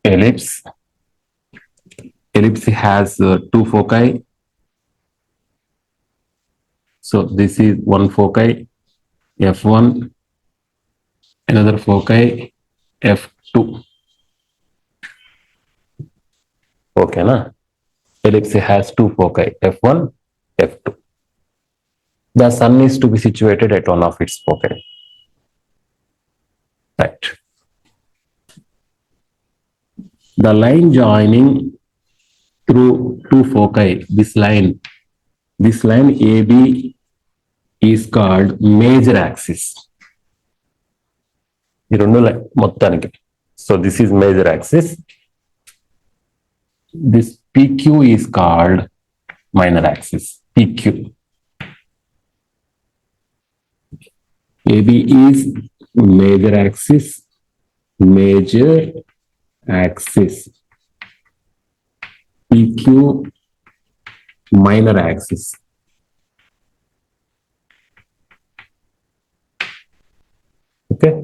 ellipse has two foci. So this is one foci f1, another foci f2. Okay, na? Ellipse has two foci f1, f2. The sun is to be situated at one of its foci. Right. The line joining through two foci, this line AB is called major axis. So this is major axis. This PQ is called minor axis. PQ. AB is major axis. PQ minor axis. Okay.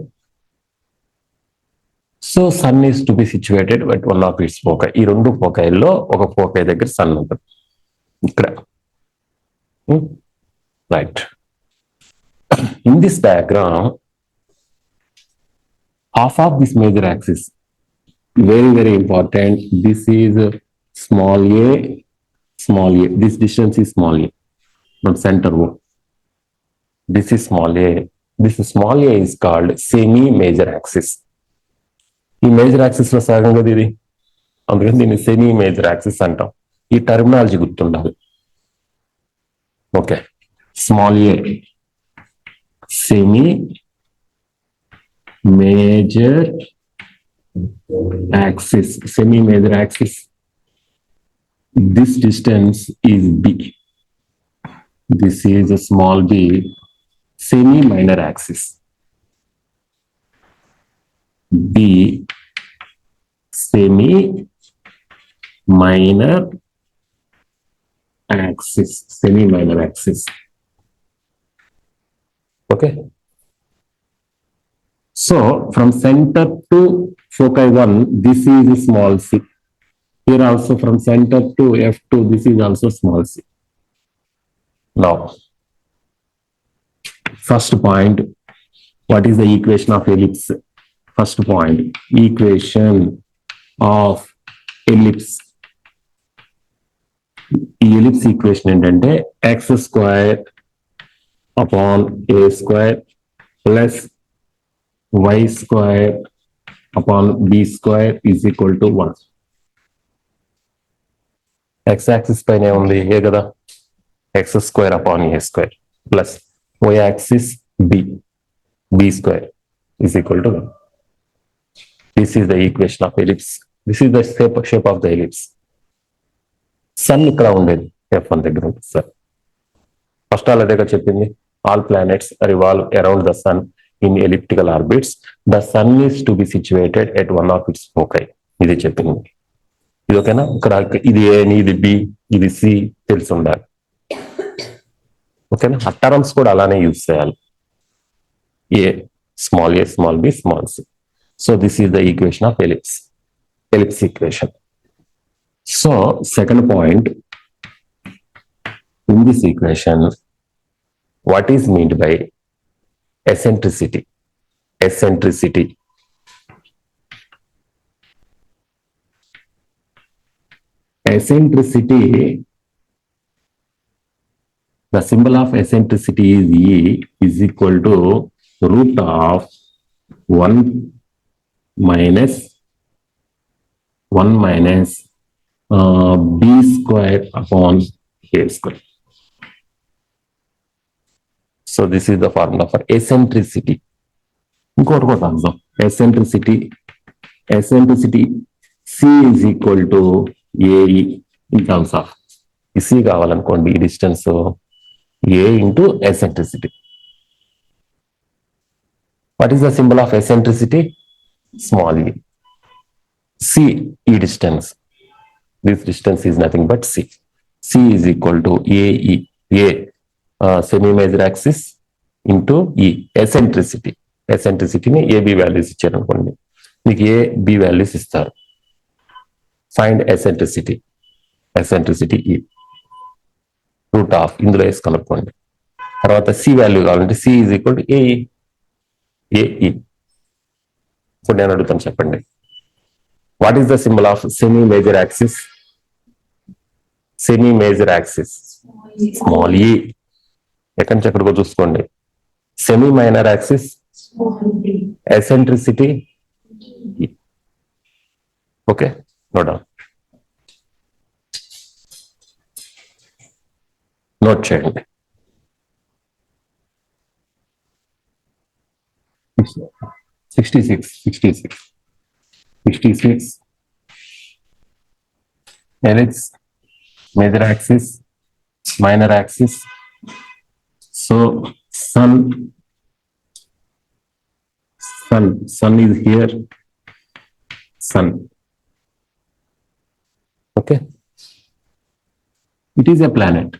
So sun is to be situated at one of its foci. ఈ రెండు ఫోకైల్లో ఒక foci దగ్గర sun ఉంటుంది ఇక్కడ. Right. In this diagram, half of this major axis, very, very important. This is small a. This distance is small a from center O. This is small a. This small a is called semi-major axis. ఈ major axis లో సగం కదా ఇది, అందుకని దీన్ని semi major axis అంటాం. ఈ terminology గుర్తుండాలి. Okay, small a semi major axis. Semi major axis, this distance is b, this is small b. Semi minor axis B, semi minor axis. Okay. So from center to foci 1, this is small c. Here also from center to F2, this is also small c. Now, first point, what is the equation of ellipse? First point, equation of ellipse. ఈ ellipse equation ఏంటంటే x square upon a square plus y square upon b square is equal to 1. X axis పైన ఉంది a కదా, x square upon a square plus y axis b square is equal to 1. This is the equation of ellipse. This is the shape of the ellipse. Sun ఇక్కడ ఉండేది F1 దగ్గర ఉంటుంది sir. First all అదేగా చెప్పింది, all planets revolve around the sun in elliptical orbits. The sun is to be situated at one of its foci. ఇది చెప్పింది. ఇది ఓకేనా? ఇక్కడ ఇది ఏ, ఇది బి, ఇది సి తెలిసి ఉండాలి. ఓకేనా? ఆ టర్మ్స్ కూడా అలానే యూజ్ చేయాలి. A small b small c. So this is the equation of ellipse equation. So second point, in this equation, what is meant by eccentricity? The symbol of eccentricity is E is equal to root of 1 minus b square upon a square. So this is the formula for eccentricity. Eccentricity C is equal to AE in terms of C కావాలనుకోండి, ఈ distance A into eccentricity. What is the symbol of eccentricity? Small e. C, e distance. This distance is nothing but C. C is equal to AE. A semi-major axis into E, eccentricity. ఎసెంట్రిసిటీని a b values ఇచ్చారు అనుకోండి, మీకు a b values ఇస్తారు. Find eccentricity e root of ఇందులో వేసి కనుక్కోండి. తర్వాత c value కావాలంటే c is equal to a e. ఇప్పుడు నేను అడుగుతాను, చెప్పండి. What is the symbol of semi major axis? Semi major axis small e. ఎక్కడి నుంచి ఎక్కడికో చూసుకోండి. Semi minor axis eccentricity. Okay, note చేయండి. 66 ellipse, major axis, minor axis. So sun is here. Sun. Okay. It is a planet.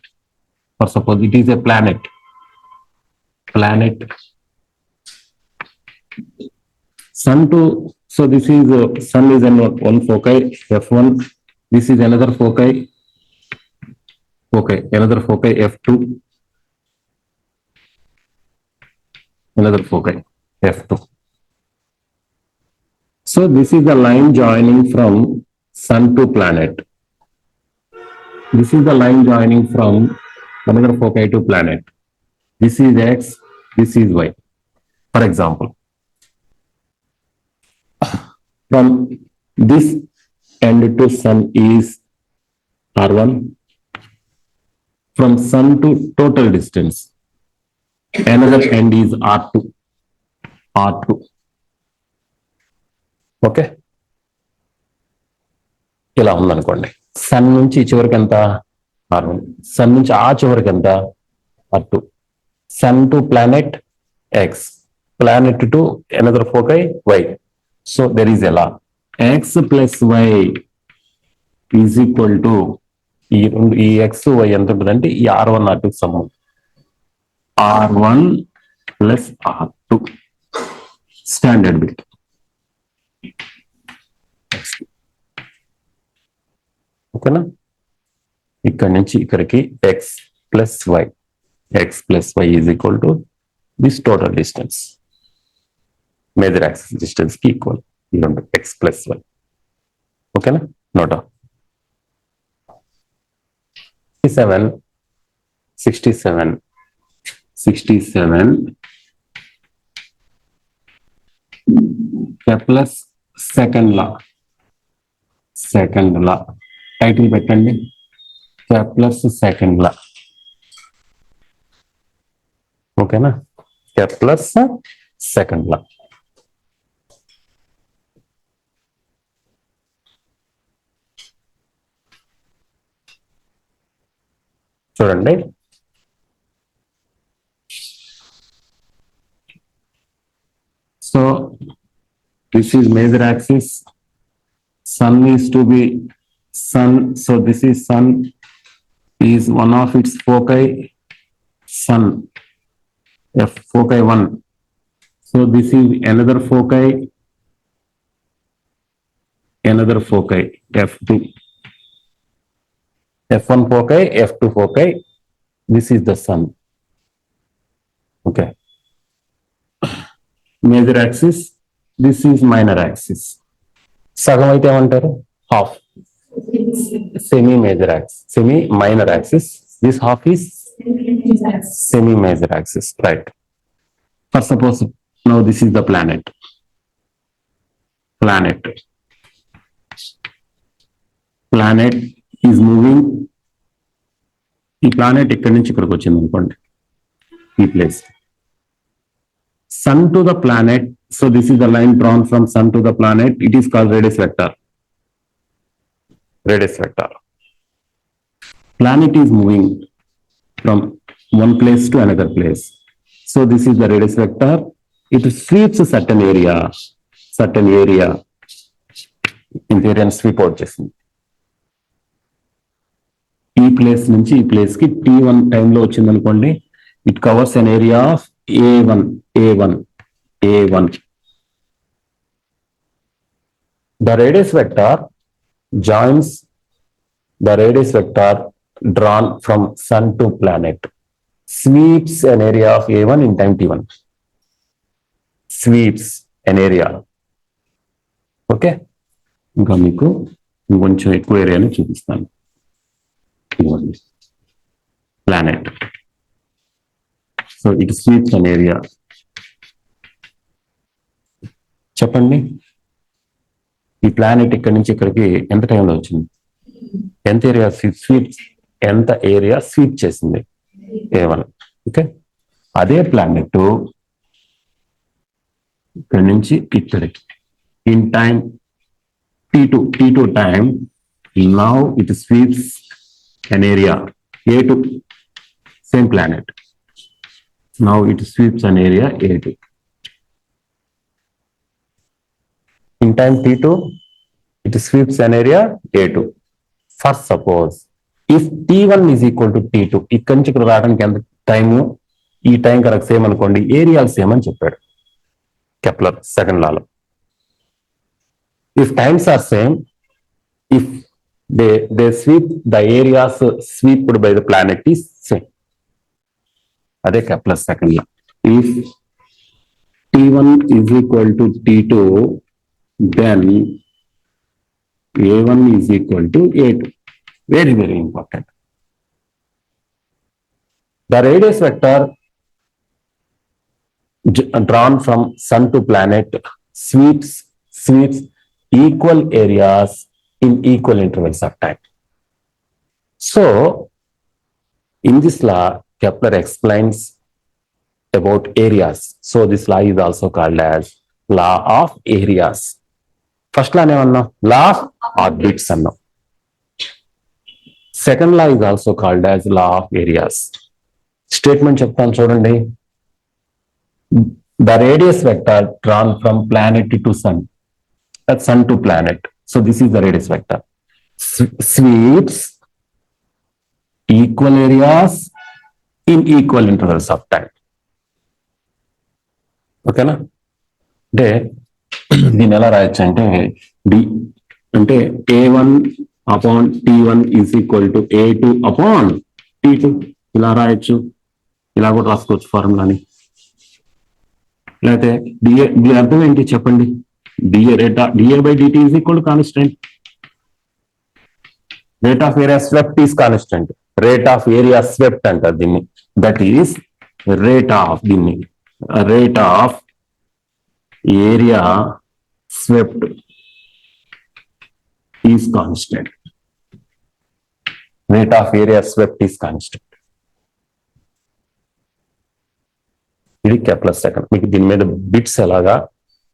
Or suppose it is a planet. Sun to, so this is sun is one foci F1. This is another foci. Another foci F2. Another foci F2. So this is the line joining from sun to planet. This is the line joining from another foci to planet. This is X, this is Y. For example, from this end to sun is R1. From sun to total distance, another end is R2. Okay, ఇలా ఉందనుకోండి. Sun నుంచి ఈ చివరికి ఎంత? R1. Sun నుంచి ఆ చివరికి ఎంత? R2. Sun to planet X, planet to another foci Y. So there is ఎలా X plus Y is equal to ఈ X Y ఎంత ఉంటుందంటే ఈ R1 R2 సమ్మం. R1 plus R2 standard bit. ఓకేనా? ఇక్కడ నుంచి ఇక్కడికి X plus Y is equal to this total distance, major axis distance కి ఈక్వల్. ఈ రెండు X ప్లస్ Y. ఓకేనా? నోట్ 67 కెప్లర్స్ సెకండ్ లా. టైటిల్ పెట్టండి, కెప్లర్స్ సెకండ్ లా. ఓకేనా? కెప్లర్స్ సెకండ్ లా. చూడండి, so this is major axis. Sun is to be sun, so this is sun is one of its foci. Sun F foci 1. So this is another foci F2. F1 foci, F2 foci. This is the sun. Okay. Major axis, this is minor axis. సగం అయితే ఏమంటారు? Half. Semi major axis, semi minor axis. This half is semi major axis, right? For suppose now this is the planet. Planet is moving. ఈ planet ఇక్కడి నుంచి ఇక్కడికి వచ్చింది అనుకోండి, ఈ place. Sun to the planet, so this is the line drawn from sun to the planet. It is called radius vector. Planet is moving from one place to another place. So this is the radius vector. It sweeps a certain area. In theory, sweep out చేసింది. ఈ place నుంచి ఈ place కి T1 టైంలో వచ్చింది అనుకోండి. It covers an area of A1. A1. The radius vector joins the radius vector drawn from sun to planet sweeps an area of A1 in time T1. Sweeps an area. Okay, ఇంకా మీకు ఇంకొంచెం ఎక్కువ ఏరియాని చూపిస్తాను. Planet. So it sweeps an area. చెప్పండి, ఈ planet ఇక్కడి నుంచి ఇక్కడికి ఎంత టైంలో వచ్చింది? ఎంత ఏరియా స్వీప్ చేసింది? A1. ఓకే, అదే ప్లానెట్ ఇక్కడి నుంచి ఇక్కడికి in time T2 time, now it sweeps an area A2, same planet. Now it sweeps an area A2. In time T2, it sweeps an area A2. First, suppose if T1 is equal to T2, ఇక్కడ నుంచి ఇక్కడ రావడానికి ఎంత time? ఈ time correct same అనుకోండి, ఏరియాలు same అని చెప్పాడు Kepler second Lalo. If times are same, if they sweep, the areas sweeped by the planet is same. అదే Kepler second law. If T1 is equal to T2, then A1 is equal to A2. Very, very important. The radius vector drawn from sun to planet sweeps equal areas in equal intervals of time. So, in this law, Kepler explains about areas. So, this law is also called as law of areas. First law name law of orbits annam. Second law is also called as law of areas. Statement cheptanu chudandi. The radius vector drawn from planet to sun. That's sun to planet. So this is the radius vector. Sweeps equal areas in equal intervals of time. Okay na? అంటే దీన్ని ఎలా రాయొచ్చు అంటే D అంటే A1 upon T1 is equal to A2 upon T2. ఇలా రాయొచ్చు. ఇలా కూడా రాసుకోవచ్చు ఫార్ములాని. లేకపోతే దీని అర్థం ఏంటి చెప్పండి? dA by dt is equal to constant. Rate of area swept is constant. Rate of area swept అంటారు దీన్ని. That is rate of area swept is constant. Rate of area swept is constant. ఇది Kepler second. మీకు దీని మీద bits ఎలాగా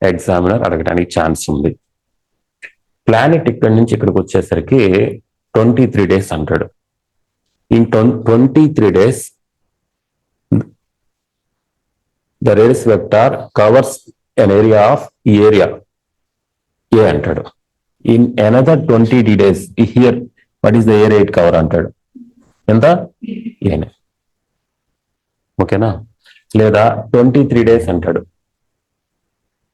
examiner అడగడానికి chance ఉంది. Planet ఇక్కడి నుంచి ఇక్కడికి వచ్చేసరికి 23 days అంటాడు. In 23 days the radius vector covers an area of area A అంటాడు. In another 20 days here what is the area it cover అంటాడు. ఎంత? ఏనే. ఓకేనా? లేదా 23 days అంటాడు,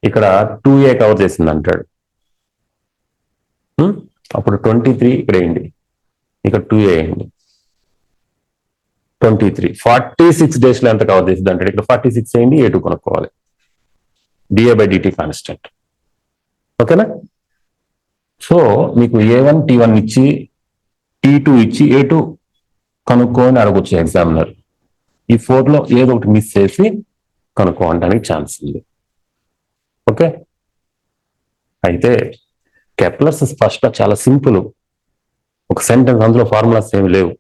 ఇక్కడ 2A కవర్ చేసింది అంటాడు. అప్పుడు 23 ఇక్కడ వేయండి, ఇక్కడ 2A వేయండి. 23 46 days లో ఎంత కవర్ చేసింది అంటాడు, ఇక్కడ 46 వేయండి, A2 కొనుక్కోవాలి. dA by dt constant. ఓకేనా? సో మీకు A1 T1 ఇచ్చి T2 ఇచ్చి A2 కనుక్కోని అడగొచ్చు ఎగ్జామినర్. ఈ 4 లో ఏదో ఒకటి మిస్ చేసి కనుక్కోవడానికి ఛాన్స్ ఉంది. ఓకే, అయితే కెప్లర్స్ ఫస్ట్ చాలా సింపుల్. ఒక సెంటెన్స్, అందులో ఫార్ములాస్ ఏమి లేవు.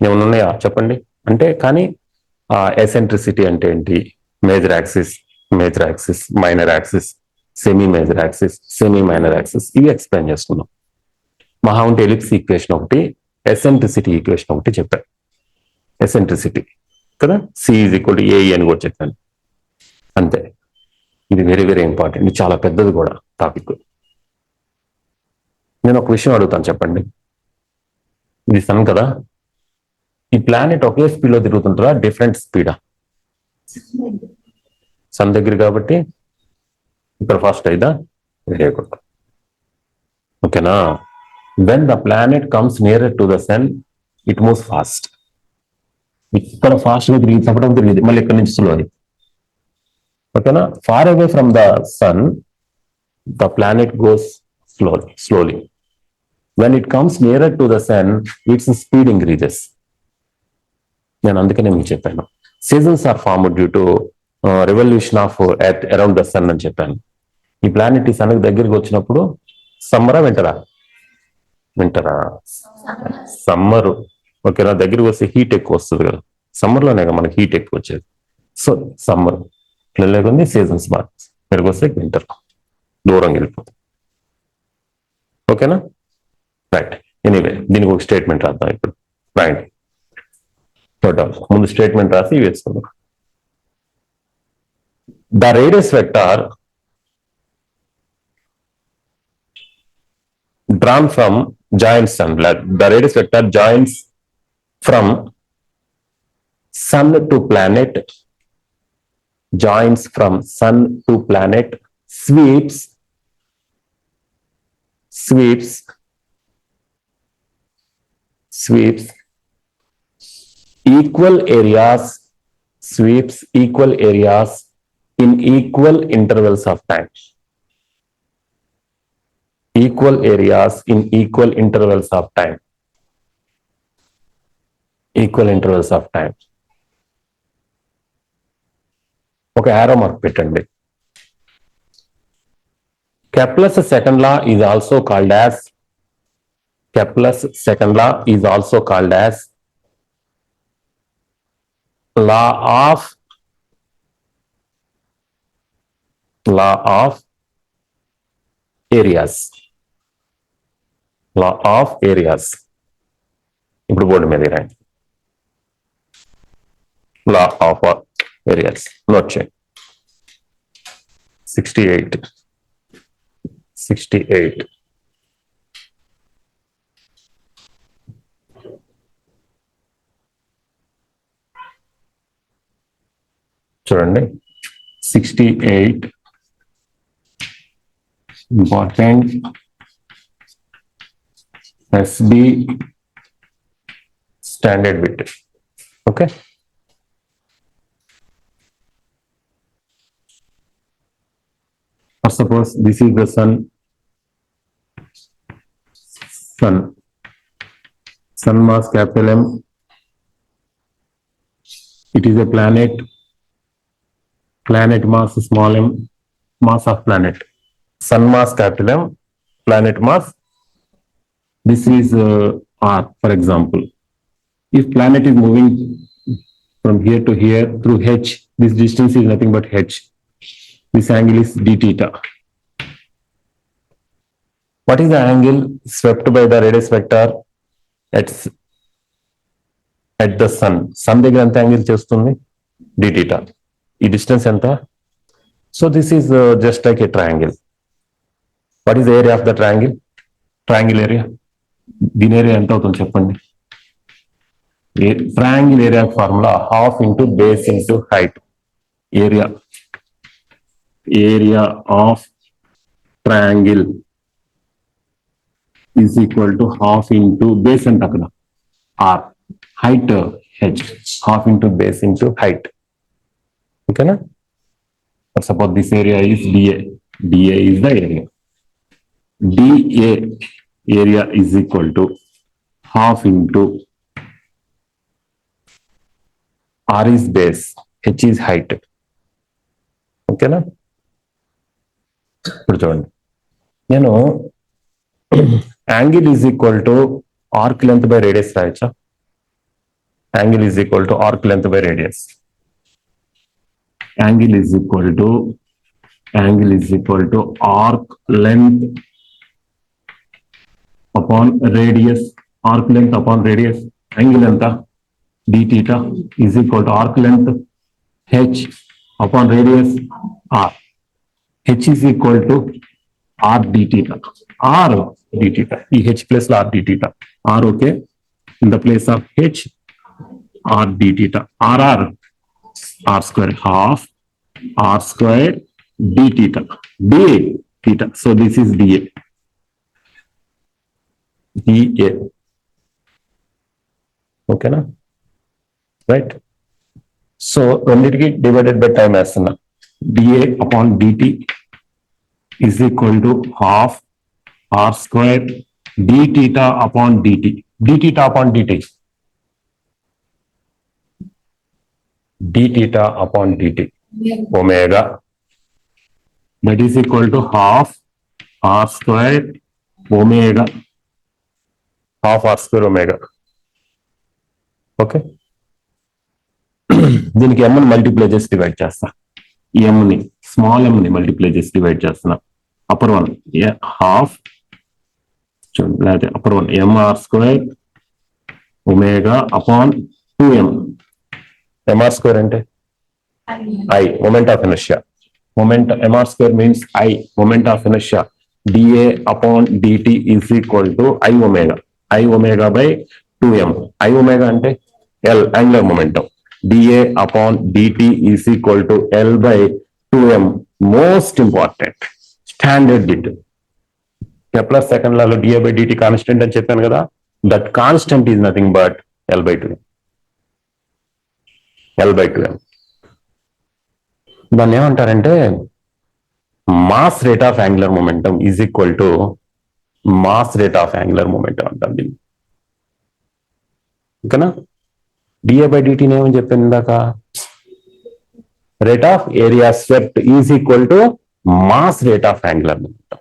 ఏమైనా ఉన్నాయా చెప్పండి అంటే. కానీ ఎసెంట్రిసిటీ అంటే ఏంటి, major axis, minor axis, semi major axis, semi minor axis, ఇవి ఎక్స్ప్లెయిన్ చేసుకున్నాం. మహా ఉంటే ఎలిప్స్ ఈక్వేషన్ ఒకటి, ఎసెంట్రిసిటీ ఈక్వేషన్ ఒకటి చెప్పారు. ఎసెంట్రిసిటీ కదా, C = AE అని కూడా చెప్పాను. అంతే. ఇది వెరీ వెరీ ఇంపార్టెంట్. ఇది చాలా పెద్దది కూడా టాపిక్. నేను ఒక విషయం అడుగుతాను, చెప్పండి. ఇది సన్ కదా, ఈ ప్లానెట్ ఒకే స్పీడ్ లో తిరుగుతుంటారా, డిఫరెంట్ స్పీడా? సన్ దగ్గర కాబట్టి ఇక్కడ ఫస్ట్ అయిదా వెరీ గుడ్. ఓకేనా. When the planet comes near to the sun it moves fast. ఇక్కడ ఫాస్ట్ గా తిరిగి చెప్పడం తిరిగింది, మళ్ళీ ఇక్కడ నుంచి స్లో. ఓకేనా. Far away from the sun the planet goes slowly. When it comes nearer to the sun, its speed increases. నేను అందుకనే మీకు చెప్పాను seasons are formed due to revolution of earth around the sun అని చెప్పాను. ఈ planet ఈ sun దగ్గరికి వచ్చినప్పుడు సమ్మరా వింటరా సమ్మరు. ఓకేనా. దగ్గరికి వస్తే హీట్ ఎక్కువ వస్తుంది కదా, సమ్మర్లోనే కదా మనకి హీట్ ఎక్కువ వచ్చేది. సో సమ్మర్ లేకుంది, సీజన్స్ మార్క్స్ ఇక్కడికి వస్తే వింటర్ దూరం వెళ్ళిపోతుంది. ఓకేనా. రైట్. ఎనీవే దీనికి ఒక స్టేట్మెంట్ రాద్దాం ఇప్పుడు. రాయండి. ముందు స్టేట్మెంట్ రాసి వేసుకుందాం. The radius vector drawn from joint sun, the radius vector joins from sun to planet, joins from sun to planet, sweeps equal areas, sweeps equal areas in equal intervals of time. Equal areas in equal intervals of time. Equal intervals of time. ఒక arrow mark పెట్టండి. Kepler's second law is also called as law of areas. Law of areas. ఇప్పుడు board మీద రాయండి. Law of areas note చేయండి. 68 చూడండి. 68 important SB standard bit. Okay. Or suppose this is the sun mass capital M. It is a planet mass small m, mass of planet. Sun mass capital M, planet mass. This is R, for example. If planet is moving from here to here through H, this distance is nothing but H. This angle is d theta. What is the angle swept by the radius vector at the sun? Sun దగ్గర ఎంత angle చేస్తుంది? d theta. ఈ distance ఎంత? So this is just like a triangle. What is the area of the triangle? Triangle area. దీని area ఎంత అవుతుంది చెప్పండి. Triangle area formula half into base into height. Area of triangle is equal to half into base అంటే అక్కడ R, height H, half into base into height. ఓకేనా. Suppose this area is d A is the area. D A area is equal to half into R is base, H is height. Okay na? ఇప్పుడు చూడండి, నేను angle is equal to arc length by radius రాయచ్చా? Angle is equal to arc length by radius. Angle is equal to arc length upon radius, arc length upon radius. Angle enta d theta is equal to arc length h upon radius r. H is equal to r d theta. R d theta. E h plus r d theta. R okay. In the place of h, r d theta. R square half r square d theta. Theta. So this is dA. dA. Okay na? Right? So రెండింటికి divided by time వేస్తున్నా. dA upon dt is equal to half r square d theta upon dt. d theta upon dt. d theta upon dt. Omega. That is equal to half r square omega. Half r square omega. Okay. దీనికి m ని multiply చేసి divide చేస్తా. ఈ m ని small m ని multiply చేసి divide చేస్తున్నా. Upper one half చూడండి, లేకపోతే upper one mr square omega upon 2m. mr square అంటే I, moment of inertia. mr square means I, moment of inertia. dA upon dt is equal to I omega by 2m. I omega ante L, angular momentum. dA upon dt is equal to L by 2m. Most important, standard bit. Kepler second law lo dA by dt constant అని చెప్పాను కదా, that constant is nothing but L by 2m. దాన్ని ఏమంటారంటే mass rate of angular momentum is equal to mass rate of angular momentum అంటాం దీన్ని. ఓకేనా? D A by డిటీని ఏమని చెప్పాను ఇందాక, rate of area swept is equal to mass rate of angular momentum.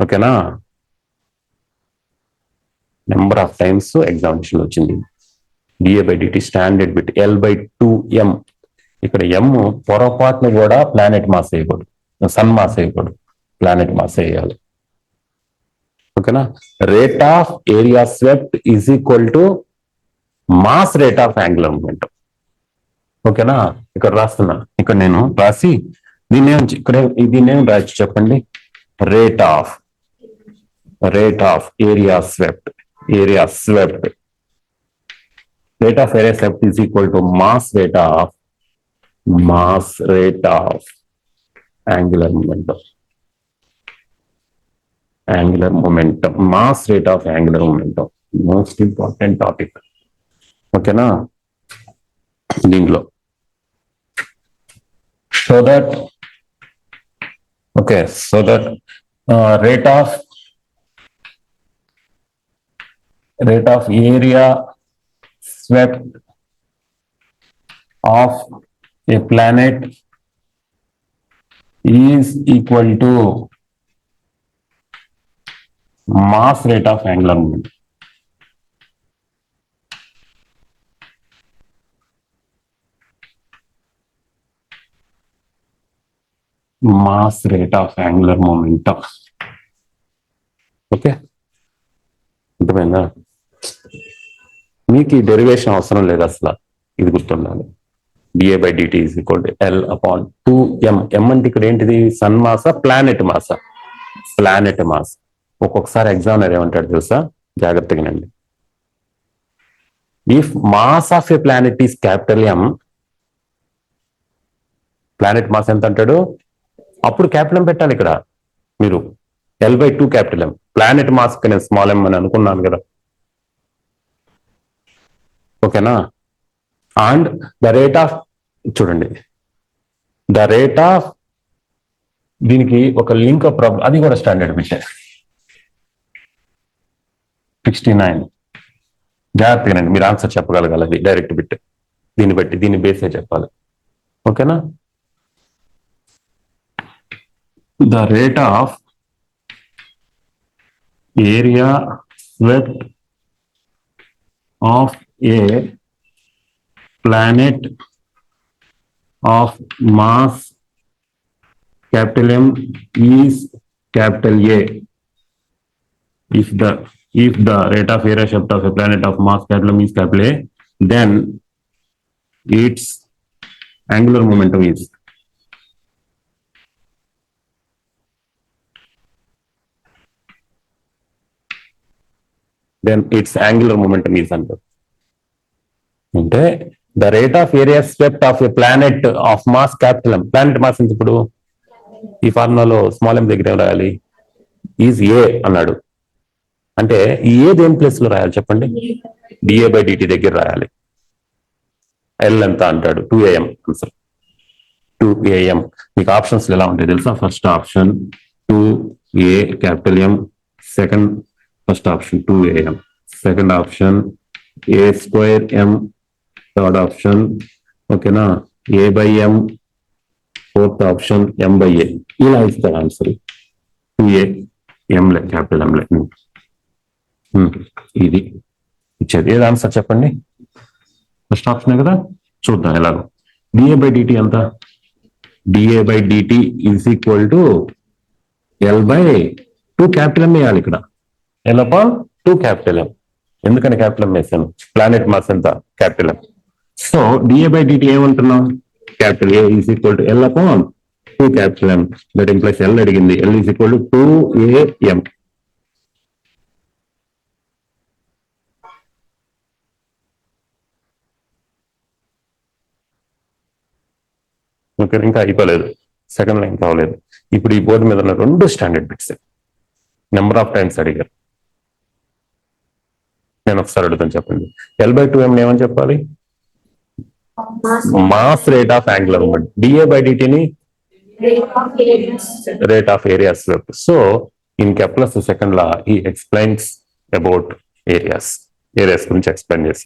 ఓకేనా? నెంబర్ ఆఫ్ టైమ్స్ ఎగ్జామినేషన్ వచ్చింది. D A by d t standard bit L by 2m. ఇక్కడ m పొరపాటును కూడా ప్లానెట్ మాస్ వేయకూడదు, సన్ మాస్ వేయకూడదు, ప్లానెట్ మాస్ వేయాలి. ఓకేనా? Rate of area swept is equal to mass rate of angular momentum. ఓకేనా? ఇక్కడ రాస్తున్నా, ఇక్కడ నేను రాసి దీన్నేం రాసి చెప్పండి. Rate of area swept rate of area swept is equal to mass rate of angular momentum. Mass rate of angular momentum. Most important topic. Okay na? దీంట్లో so that rate of area swept of a planet is equal to mass rate of angular momentum. Mass rate of angular momentum. Okay? అర్థమైందా? మీకు ఈ derivation అవసరం లేదు అసలు, ఇది గుర్తుండాలి. D A by d t is equal to L upon 2m. m అంటే ఇక్కడ ఏంటిది, సన్ మాసా ప్లానెట్ మాసా? Planet mass. ఒక్కొక్కసారి ఎగ్జామినర్ ఏమంటాడు తెలుసా, జాగ్రత్తగా నండి. If mass of a planet is capital M, planet mass ఎంత అంటాడు, అప్పుడు క్యాపిటల్ M పెట్టాలి. ఇక్కడ మీరు L by 2 capital M, planet mass నేను స్మాల్ m అని అనుకున్నాను కదా. ఓకేనా? అండ్ ద రేట్ ఆఫ్, చూడండి, ద రేట్ ఆఫ్, దీనికి ఒక లింక్ ప్రాబ్లం, అది కూడా స్టాండర్డ్ బిట్ 69. జాగ్రత్తగానండి, మీరు ఆన్సర్ చెప్పగలగాలి. డైరెక్ట్ బిట్, దీన్ని బేసే చెప్పాలి. ఓకేనా? The rate of area swept of a planet of mass capital M is capital A. If the rate of area swept of a planet of mass capital M is capital A, then its angular momentum is అంటే the rate of area swept of a planet of mass capital M. Planet mass ఎంత ఇప్పుడు ఈ ఫార్ములాలో small ఎం దగ్గర ఏం రాయాలి? Is a అన్నాడు అంటే ఈ ఏ దేని ప్లేస్ లో రాయాలి చెప్పండి? dA/dt దగ్గర రాయాలి. ఎల్ ఎంత అంటాడు? 2am answer 2am. మీకు ఆప్షన్స్ ఎలా ఉంటాయి తెలుసా? First option 2a capital M, second first option 2am, second option a²m, third option ఓకేనా a/m, ఫోర్త్ ఆప్షన్ m/a. ఇలా ఇస్తారు ఆన్సర్. 2am క్యాపిటల్ ఎంలే ఇది ఇచ్చేది. ఏది ఆన్సర్ చెప్పండి? ఫస్ట్ ఆప్షన్ కదా. చూద్దాం ఎలాగో. dA/dt ఎంత? dA/dt is equal to L/2 capital M వేయాలి ఇక్కడ. L/2 capital M. ఎందుకని క్యాపిటల్ ఎం వేసాను? ప్లానెట్ మాస్ ఎంత? Capital M. సో dA/dt ఏమంటున్నాం? Capital A is equal to L/2 capital M. That implies L అడిగింది. L is equal to 2am. Okay, ఇంకా అయిపోలేదు. Second line కావలేదు. ఇప్పుడు ఈ బోర్డు మీద ఉన్న 2 standard bits number of times అడిగారు. నేను ఒకసారి అడుగుతాను చెప్పండి. L/2m ఏమని చెప్పాలి? Mass rate of angular moment. dA/dt ని rate of area swept. So in Kepler's second law he explains about areas గురించి ఎక్స్ప్లెయిన్ చేసి